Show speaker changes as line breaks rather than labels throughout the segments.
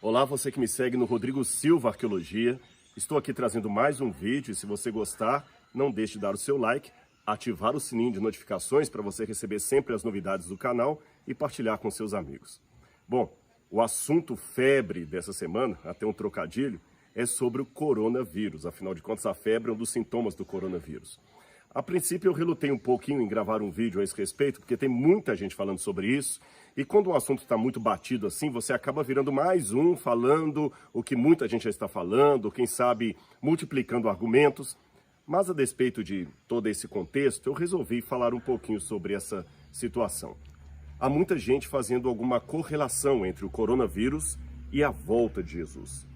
Olá, você que me segue no Rodrigo Silva Arqueologia. Estou aqui trazendo mais um vídeo e se você gostar, não deixe de dar o seu like, ativar o sininho de notificações para você receber sempre as novidades do canal e partilhar com seus amigos. Bom, o assunto febre dessa semana, até um trocadilho, é sobre o coronavírus. Afinal de contas, a febre é um dos sintomas do coronavírus. A princípio eu relutei um pouquinho em gravar um vídeo a esse respeito, porque tem muita gente falando sobre isso, e quando o assunto está muito batido assim, você acaba virando mais um, falando o que muita gente já está falando, quem sabe multiplicando argumentos. Mas a despeito de todo esse contexto, eu resolvi falar um pouquinho sobre essa situação. Há muita gente fazendo alguma correlação entre o coronavírus e a volta de Jesus.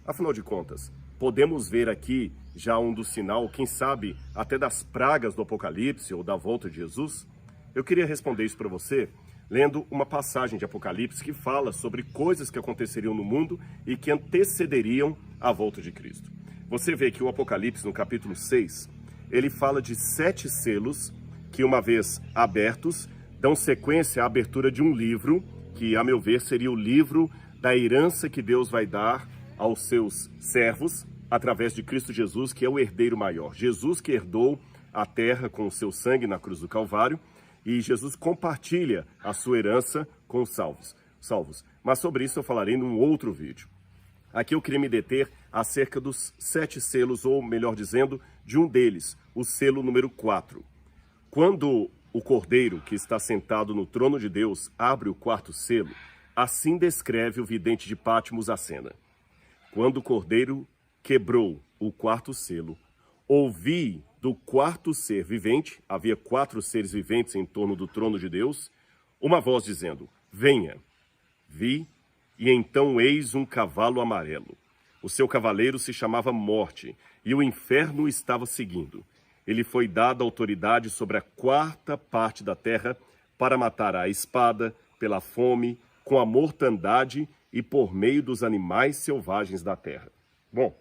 Afinal de contas, podemos ver aqui já um do sinal, quem sabe até das pragas do Apocalipse ou da volta de Jesus? Eu queria responder isso para você lendo uma passagem de Apocalipse que fala sobre coisas que aconteceriam no mundo e que antecederiam a volta de Cristo. Você vê que o Apocalipse, no capítulo 6, ele fala de 7 selos que, uma vez abertos, dão sequência à abertura de um livro, que, a meu ver, seria o livro da herança que Deus vai dar aos seus servos, através de Cristo Jesus, que é o herdeiro maior. Jesus que herdou a terra com o seu sangue na cruz do Calvário, e Jesus compartilha a sua herança com os salvos. Mas sobre isso eu falarei num outro vídeo. Aqui eu queria me deter acerca dos 7 selos, ou melhor dizendo, de um deles, o selo número 4. Quando o Cordeiro, que está sentado no trono de Deus, abre o 4º selo, assim descreve o vidente de Patmos a cena. Quando o Cordeiro quebrou o 4º selo, ouvi do 4º ser vivente, havia 4 seres viventes em torno do trono de Deus, uma voz dizendo, venha. Vi, e então eis um cavalo amarelo. O seu cavaleiro se chamava Morte, e o inferno o estava seguindo. Ele foi dado autoridade sobre a 4ª parte da terra para matar a espada, pela fome, com a mortandade e por meio dos animais selvagens da terra. Bom,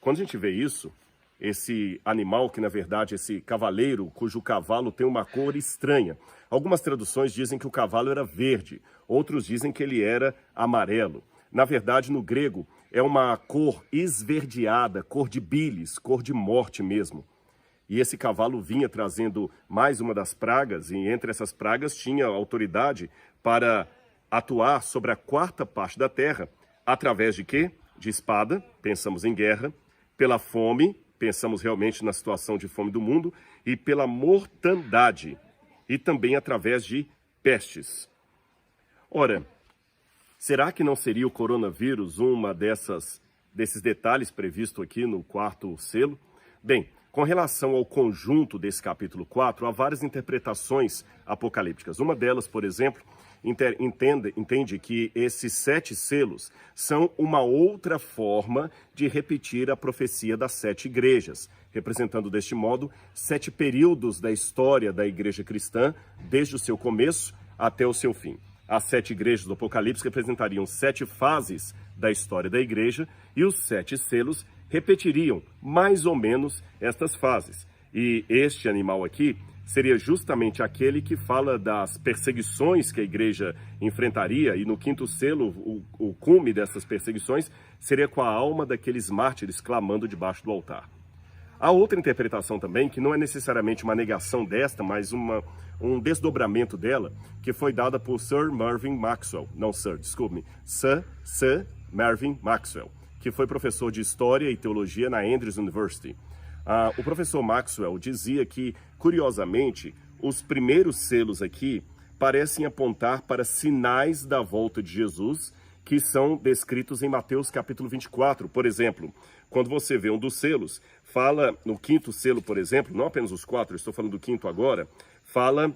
quando a gente vê isso, esse animal que, na verdade, esse cavaleiro, cujo cavalo tem uma cor estranha. Algumas traduções dizem que o cavalo era verde, outros dizem que ele era amarelo. Na verdade, no grego, é uma cor esverdeada, cor de bilis, cor de morte mesmo. E esse cavalo vinha trazendo mais uma das pragas, e entre essas pragas tinha autoridade para atuar sobre a 4ª parte da terra, através de quê? De espada, pensamos em guerra, pela fome, pensamos realmente na situação de fome do mundo, e pela mortandade, e também através de pestes. Ora, será que não seria o coronavírus uma desses detalhes previsto aqui no 4º selo? Bem, com relação ao conjunto desse capítulo 4, há várias interpretações apocalípticas. Uma delas, por exemplo, entende que esses 7 selos são uma outra forma de repetir a profecia das 7 igrejas, representando deste modo 7 períodos da história da igreja cristã, desde o seu começo até o seu fim. As 7 igrejas do Apocalipse representariam 7 fases da história da igreja e os 7 selos repetiriam mais ou menos estas fases. E este animal aqui seria justamente aquele que fala das perseguições que a igreja enfrentaria, e no 5º selo, o cume dessas perseguições seria com a alma daqueles mártires clamando debaixo do altar. Há outra interpretação também, que não é necessariamente uma negação desta, mas um desdobramento dela, que foi dada por Sir Marvin Maxwell, que foi professor de História e Teologia na Andrews University. O professor Maxwell dizia que, curiosamente, os primeiros selos aqui parecem apontar para sinais da volta de Jesus, que são descritos em Mateus capítulo 24. Por exemplo, quando você vê um dos selos, fala no 5º selo, por exemplo, não apenas os 4, estou falando do 5º agora, fala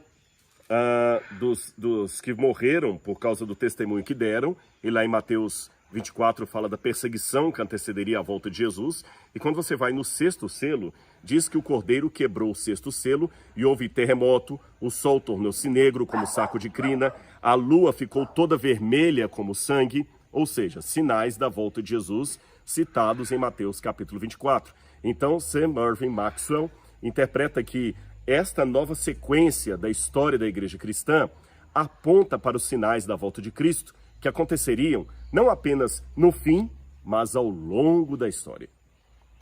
dos que morreram por causa do testemunho que deram, e lá em Mateus 24 fala da perseguição que antecederia a volta de Jesus, e quando você vai no 6º selo, diz que o Cordeiro quebrou o 6º selo e houve terremoto, o sol tornou-se negro como saco de crina, a lua ficou toda vermelha como sangue, ou seja, sinais da volta de Jesus citados em Mateus capítulo 24. Então, Sir Marvin Maxwell interpreta que esta nova sequência da história da igreja cristã aponta para os sinais da volta de Cristo, que aconteceriam não apenas no fim, mas ao longo da história.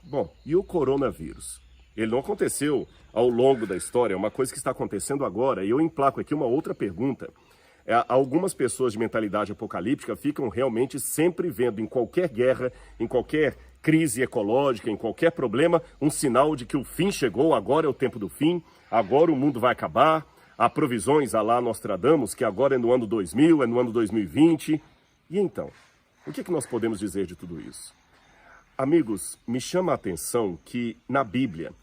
Bom, e o coronavírus? Ele não aconteceu ao longo da história, é uma coisa que está acontecendo agora. E eu emplaco aqui uma outra pergunta. Algumas pessoas de mentalidade apocalíptica ficam realmente sempre vendo em qualquer guerra, em qualquer crise ecológica, em qualquer problema, um sinal de que o fim chegou, agora é o tempo do fim, agora o mundo vai acabar. Há provisões a lá Nostradamus, que agora é no ano 2000, é no ano 2020. E então, o que nós podemos dizer de tudo isso? Amigos, me chama a atenção que na Bíblia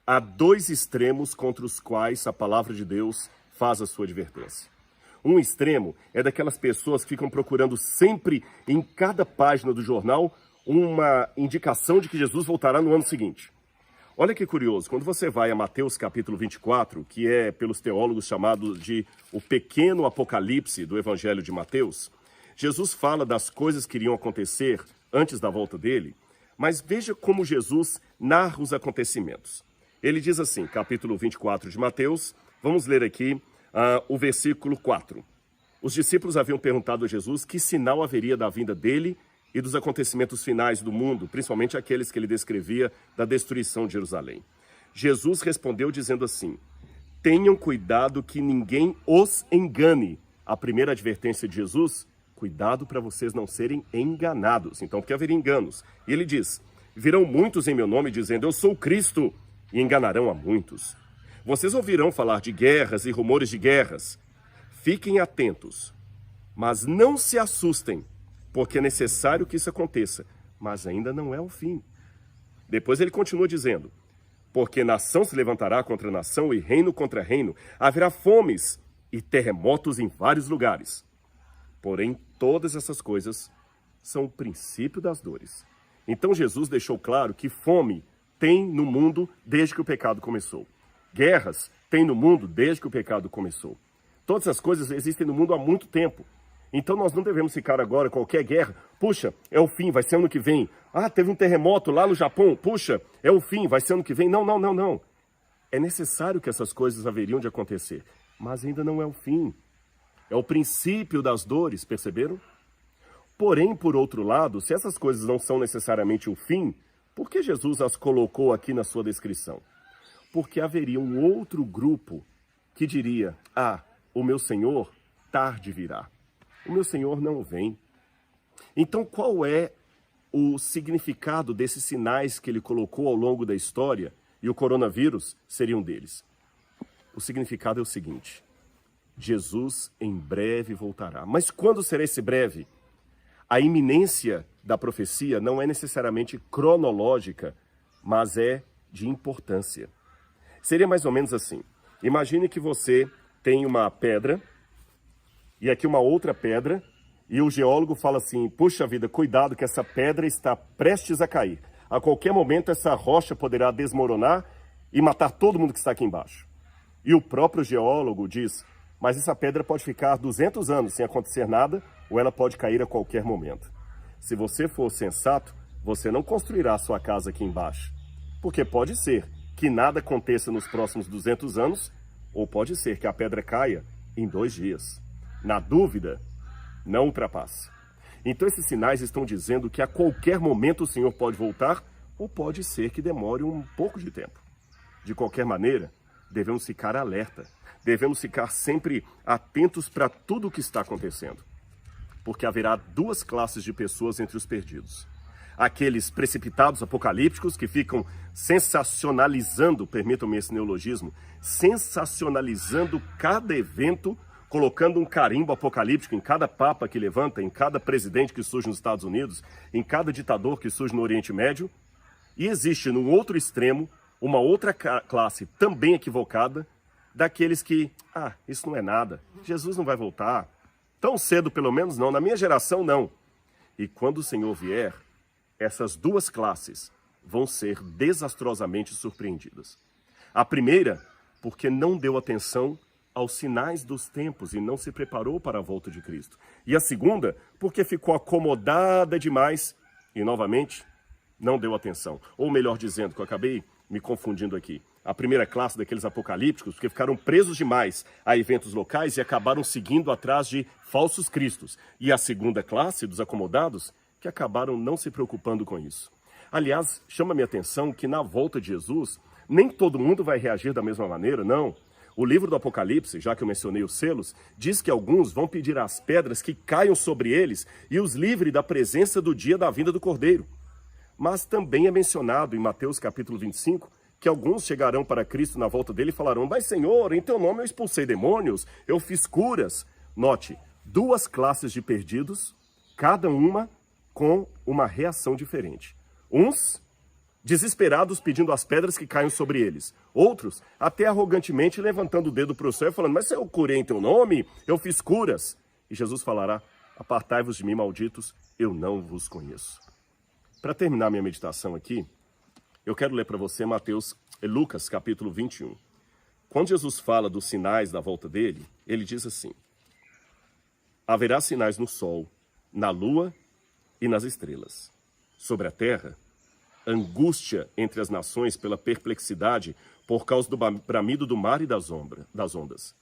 há dois extremos contra os quais a palavra de Deus faz a sua advertência. Um extremo é daquelas pessoas que ficam procurando sempre, em cada página do jornal, uma indicação de que Jesus voltará no ano seguinte. Olha que curioso, quando você vai a Mateus capítulo 24, que é pelos teólogos chamado de o pequeno apocalipse do Evangelho de Mateus, Jesus fala das coisas que iriam acontecer antes da volta dele, mas veja como Jesus narra os acontecimentos. Ele diz assim, capítulo 24 de Mateus, vamos ler aqui o versículo 4. Os discípulos haviam perguntado a Jesus que sinal haveria da vinda dele e dos acontecimentos finais do mundo, principalmente aqueles que ele descrevia da destruição de Jerusalém. Jesus respondeu dizendo assim, tenham cuidado que ninguém os engane. A primeira advertência de Jesus, cuidado para vocês não serem enganados. Então, porque haveria enganos. E ele diz, virão muitos em meu nome dizendo, eu sou Cristo, e enganarão a muitos. Vocês ouvirão falar de guerras e rumores de guerras. Fiquem atentos, mas não se assustem, porque é necessário que isso aconteça, mas ainda não é o fim. Depois ele continua dizendo, porque nação se levantará contra nação e reino contra reino, haverá fomes e terremotos em vários lugares. Porém, todas essas coisas são o princípio das dores. Então Jesus deixou claro que fome tem no mundo desde que o pecado começou. Guerras tem no mundo desde que o pecado começou. Todas essas coisas existem no mundo há muito tempo. Então nós não devemos ficar agora, qualquer guerra, puxa, é o fim, vai ser ano que vem. Ah, teve um terremoto lá no Japão, puxa, é o fim, vai ser ano que vem. Não. É necessário que essas coisas haveriam de acontecer, mas ainda não é o fim. É o princípio das dores, perceberam? Porém, por outro lado, se essas coisas não são necessariamente o fim, por que Jesus as colocou aqui na sua descrição? Porque haveria um outro grupo que diria, o meu Senhor tarde virá. O meu Senhor não vem. Então, qual é o significado desses sinais que ele colocou ao longo da história? E o coronavírus seria um deles. O significado é o seguinte, Jesus em breve voltará. Mas quando será esse breve? A iminência da profecia não é necessariamente cronológica, mas é de importância. Seria mais ou menos assim. Imagine que você tem uma pedra e aqui uma outra pedra, e o geólogo fala assim, puxa vida, cuidado que essa pedra está prestes a cair. A qualquer momento essa rocha poderá desmoronar e matar todo mundo que está aqui embaixo. E o próprio geólogo diz, mas essa pedra pode ficar 200 anos sem acontecer nada, ou ela pode cair a qualquer momento. Se você for sensato, você não construirá sua casa aqui embaixo. Porque pode ser que nada aconteça nos próximos 200 anos, ou pode ser que a pedra caia em 2 dias. Na dúvida, não ultrapasse. Então esses sinais estão dizendo que a qualquer momento o Senhor pode voltar, ou pode ser que demore um pouco de tempo. De qualquer maneira, devemos ficar alerta. Devemos ficar sempre atentos para tudo o que está acontecendo. Porque haverá 2 classes de pessoas entre os perdidos. Aqueles precipitados apocalípticos que ficam sensacionalizando, permitam-me esse neologismo, sensacionalizando cada evento, colocando um carimbo apocalíptico em cada papa que levanta, em cada presidente que surge nos Estados Unidos, em cada ditador que surge no Oriente Médio. E existe, no outro extremo, uma outra classe também equivocada, daqueles que, isso não é nada, Jesus não vai voltar, tão cedo pelo menos não, na minha geração não. E quando o Senhor vier, essas 2 classes vão ser desastrosamente surpreendidas. A primeira, porque não deu atenção aos sinais dos tempos e não se preparou para a volta de Cristo. E a segunda, porque ficou acomodada demais e, novamente, não deu atenção. Ou melhor dizendo, que eu acabei me confundindo aqui, A primeira classe daqueles apocalípticos, porque ficaram presos demais a eventos locais e acabaram seguindo atrás de falsos cristos. E a segunda classe, dos acomodados, que acabaram não se preocupando com isso. Aliás, chama minha atenção que na volta de Jesus, nem todo mundo vai reagir da mesma maneira, não. O livro do Apocalipse, já que eu mencionei os selos, diz que alguns vão pedir às pedras que caiam sobre eles e os livre da presença do dia da vinda do Cordeiro. Mas também é mencionado em Mateus capítulo 25, que alguns chegarão para Cristo na volta dele e falarão: mas Senhor, em teu nome eu expulsei demônios, eu fiz curas. Note, duas classes de perdidos, cada uma com uma reação diferente. Uns desesperados pedindo as pedras que caiam sobre eles. Outros até arrogantemente levantando o dedo para o céu e falando: mas eu curei em teu nome, eu fiz curas. E Jesus falará: apartai-vos de mim, malditos, eu não vos conheço. Para terminar minha meditação aqui, eu quero ler para você Lucas capítulo 21. Quando Jesus fala dos sinais da volta dele, ele diz assim: haverá sinais no sol, na lua e nas estrelas. Sobre a terra, angústia entre as nações pela perplexidade por causa do bramido do mar e das ondas.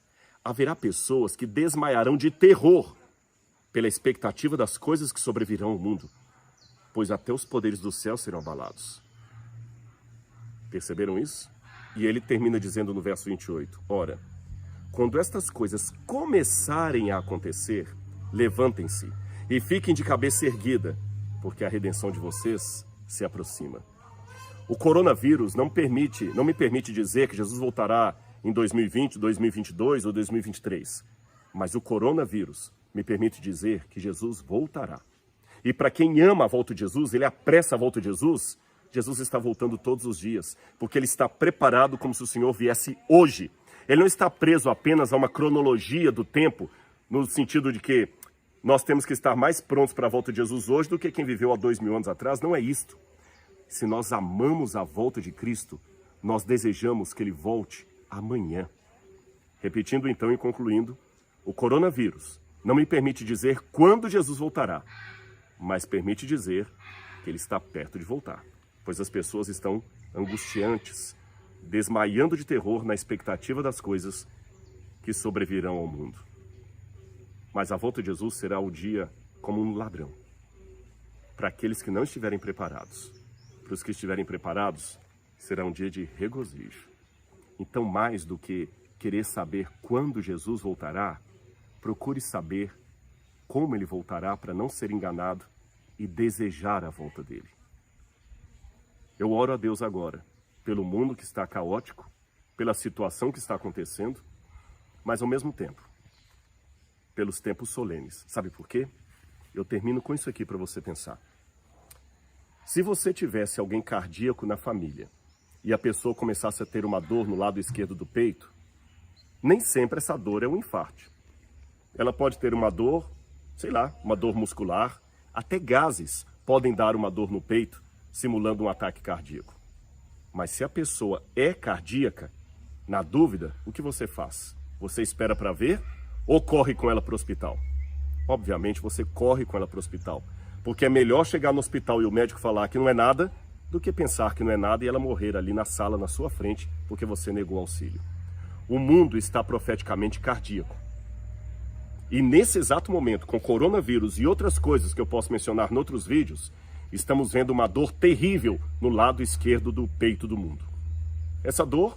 Haverá pessoas que desmaiarão de terror pela expectativa das coisas que sobrevirão ao mundo, pois até os poderes do céu serão abalados. Perceberam isso? E ele termina dizendo no verso 28, ora, quando estas coisas começarem a acontecer, levantem-se e fiquem de cabeça erguida, porque a redenção de vocês se aproxima. O coronavírus não me permite dizer que Jesus voltará em 2020, 2022 ou 2023. Mas o coronavírus me permite dizer que Jesus voltará. E para quem ama a volta de Jesus, ele apressa a volta de Jesus, Jesus está voltando todos os dias, porque ele está preparado como se o Senhor viesse hoje. Ele não está preso apenas a uma cronologia do tempo, no sentido de que nós temos que estar mais prontos para a volta de Jesus hoje do que quem viveu há 2000 anos atrás. Não é isto. Se nós amamos a volta de Cristo, nós desejamos que ele volte amanhã. Repetindo então e concluindo, o coronavírus não me permite dizer quando Jesus voltará, mas permite dizer que ele está perto de voltar, pois as pessoas estão angustiantes, desmaiando de terror na expectativa das coisas que sobrevirão ao mundo. Mas a volta de Jesus será o dia como um ladrão, para aqueles que não estiverem preparados. Para os que estiverem preparados, será um dia de regozijo. Então, mais do que querer saber quando Jesus voltará, procure saber como ele voltará para não ser enganado e desejar a volta dele. Eu oro a Deus agora, pelo mundo que está caótico, pela situação que está acontecendo, mas ao mesmo tempo, pelos tempos solenes. Sabe por quê? Eu termino com isso aqui para você pensar. Se você tivesse alguém cardíaco na família e a pessoa começasse a ter uma dor no lado esquerdo do peito, nem sempre essa dor é um infarto. Ela pode ter uma dor, sei lá, uma dor muscular, até gases podem dar uma dor no peito, simulando um ataque cardíaco. Mas se a pessoa é cardíaca, na dúvida, o que você faz? Você espera para ver ou corre com ela para o hospital? Obviamente você corre com ela para o hospital, porque é melhor chegar no hospital e o médico falar que não é nada, do que pensar que não é nada e ela morrer ali na sala, na sua frente, porque você negou auxílio. O mundo está profeticamente cardíaco. E nesse exato momento, com coronavírus e outras coisas que eu posso mencionar em outros vídeos, estamos vendo uma dor terrível no lado esquerdo do peito do mundo. Essa dor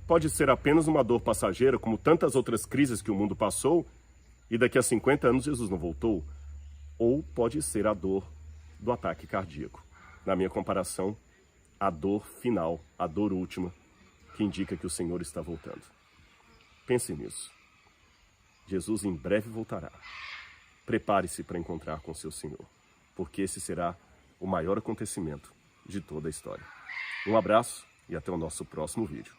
pode ser apenas uma dor passageira, como tantas outras crises que o mundo passou, e daqui a 50 anos Jesus não voltou. Ou pode ser a dor do ataque cardíaco. Na minha comparação, a dor final, a dor última, que indica que o Senhor está voltando. Pense nisso. Jesus em breve voltará. Prepare-se para encontrar com seu Senhor, porque esse será o maior acontecimento de toda a história. Um abraço e até o nosso próximo vídeo.